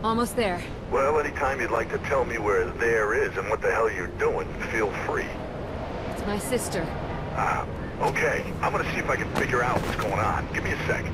Almost there. Well, anytime you'd like to tell me where there is and what the hell you're doing, feel free. It's my sister. Ah, okay. I'm gonna see if I can figure out what's going on. Give me a sec.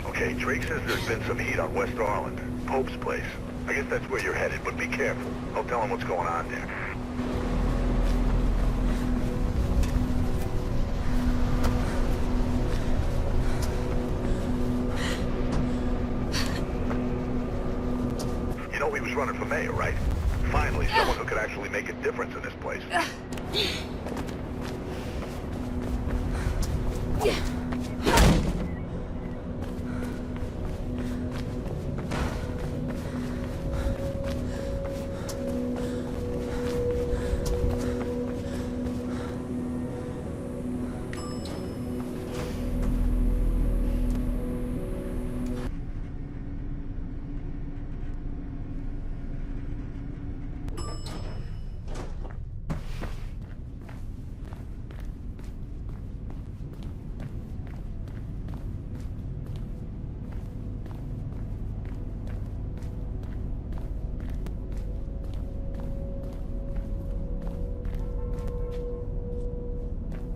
Okay, Drake says there's been some heat on West Arland. Pope's place. I guess that's where you're headed, but be careful. I'll tell him what's going on there. You know he was running for mayor, right? Finally, someone who could actually make a difference in this place.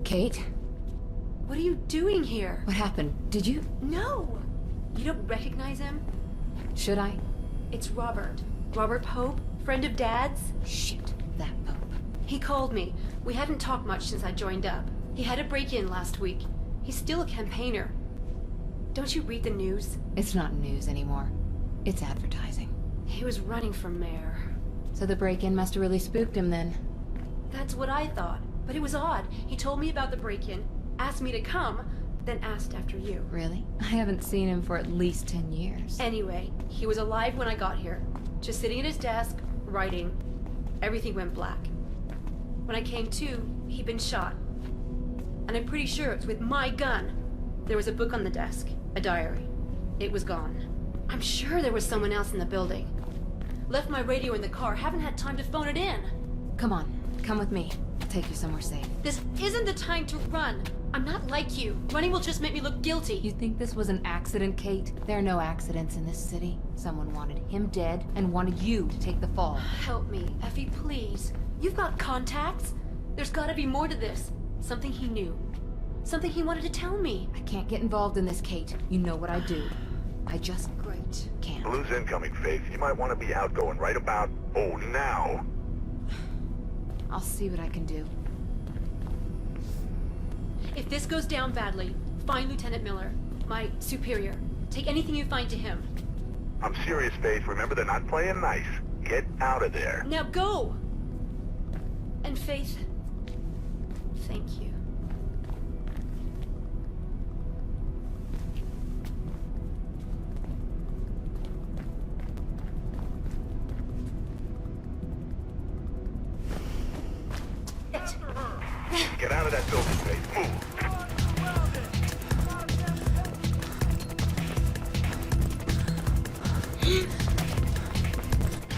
Kate? What are you doing here? What happened? Did you? No! You don't recognize him? Should I? It's Robert. Robert Pope, friend of Dad's. Shit, that Pope. He called me. We hadn't talked much since I joined up. He had a break-in last week. He's still a campaigner. Don't you read the news? It's not news anymore. It's advertising. He was running for mayor. So the break-in must have really spooked him then. That's what I thought. But it was odd. He told me about the break-in, asked me to come, then asked after you. Really? I haven't seen him for at least 10 years. Anyway, he was alive when I got here. Just sitting at his desk, writing. Everything went black. When I came to, he'd been shot. And I'm pretty sure it's with my gun. There was a book on the desk, a diary. It was gone. I'm sure there was someone else in the building. Left my radio in the car, haven't had time to phone it in. Come on, come with me. I'll take you somewhere safe. This isn't the time to run. I'm not like you. Running will just make me look guilty. You think this was an accident, Kate? There are no accidents in this city. Someone wanted him dead and wanted you to take the fall. Help me, Effie, please. You've got contacts. There's gotta be more to this. Something he knew. Something he wanted to tell me. I can't get involved in this, Kate. You know what I do. I just Great. can't. Blue's incoming, Faith. You might want to be outgoing right about, now. I'll see what I can do. If this goes down badly, find Lieutenant Miller, my superior. Take anything you find to him. I'm serious, Faith. Remember, they're not playing nice. Get out of there. Now go! And Faith, thank you. Get out of that building, Faith. Move.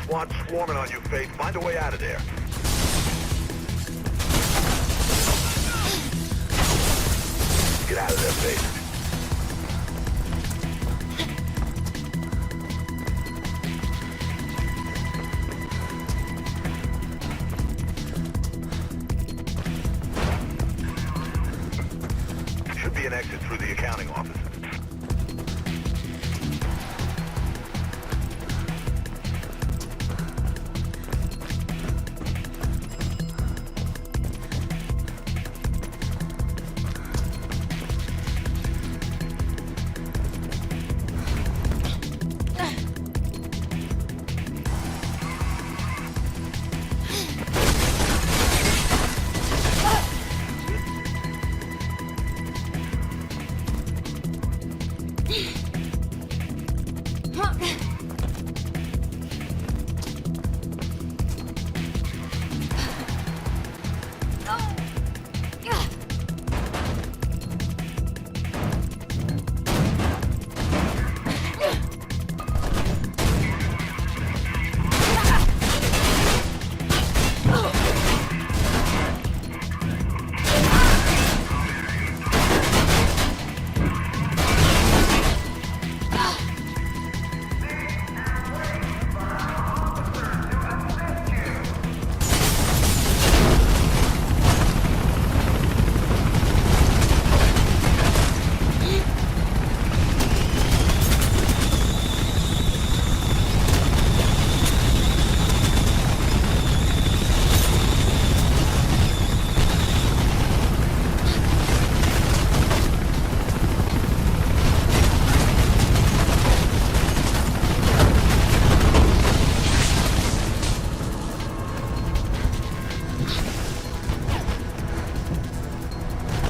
SWAT swarming on you, Faith. Find a way out of there. Get out of there, Faith. Should be an exit through the accounting office.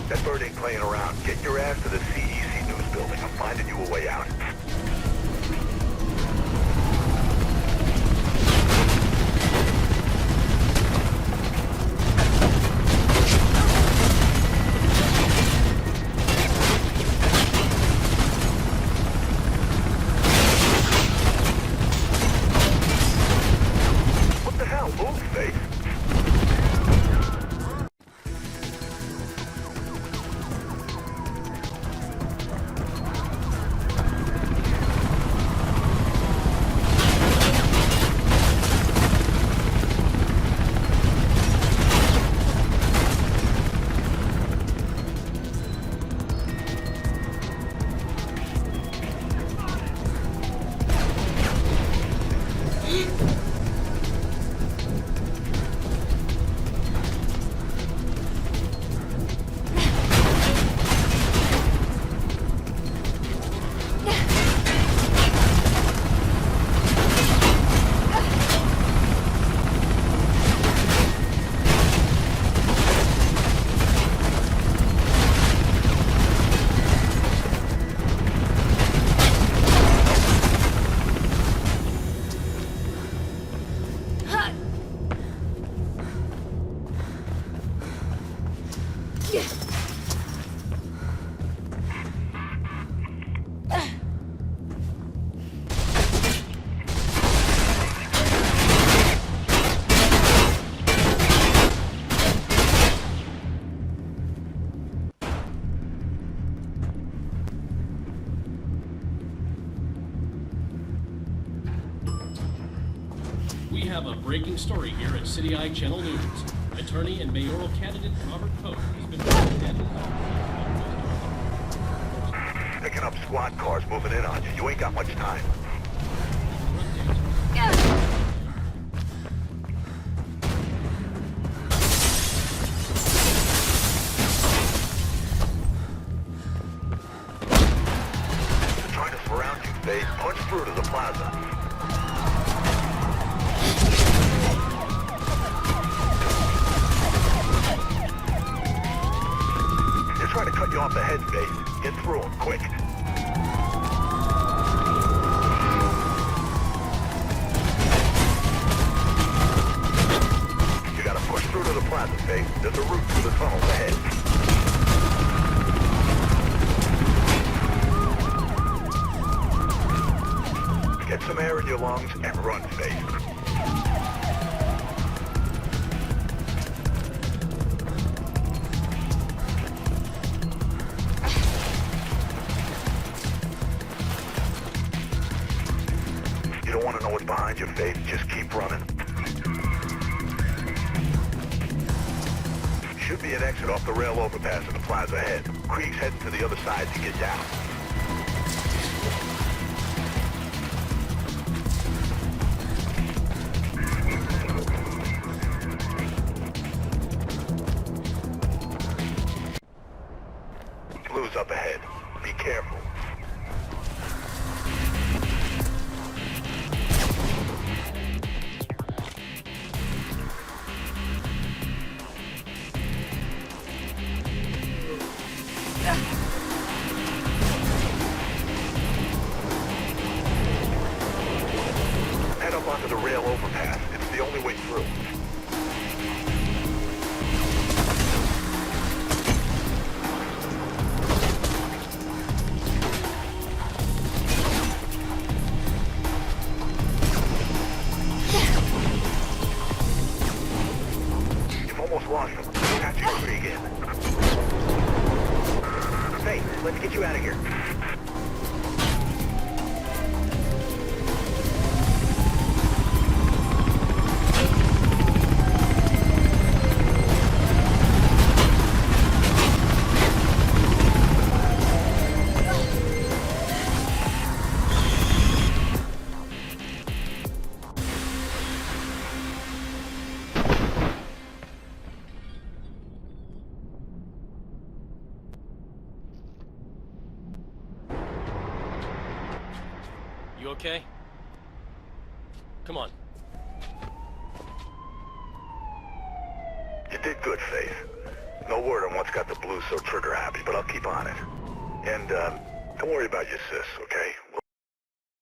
That bird ain't playing around. Get your ass to the CEC news building. I'm finding you a way out. What the hell? Move, Faith. We have a breaking story here at City Eye Channel News. Attorney and mayoral candidate Robert Poe has been found dead. Picking up squad cars moving in on you. You ain't got much time. They're trying to surround you, Faith. Punch through to the plaza. They're trying to cut you off the head, Faith. Get through them, quick. You gotta push through to the plaza, Faith. There's a route through the tunnels ahead. Get some air in your lungs and run, Faith. You don't want to know what's behind your Faith. Just keep running. Should be an exit off the rail overpass in the plaza ahead. Krieg's heading to the other side to get down. Blue's up ahead. Be careful. overpass. It's the only way through. You've almost lost them. Catch your free again. Hey, let's get you out of here. You okay? Come on. You did good, Faith. No word on what's got the Blues so trigger happy, but I'll keep on it. And, don't worry about your sis, okay?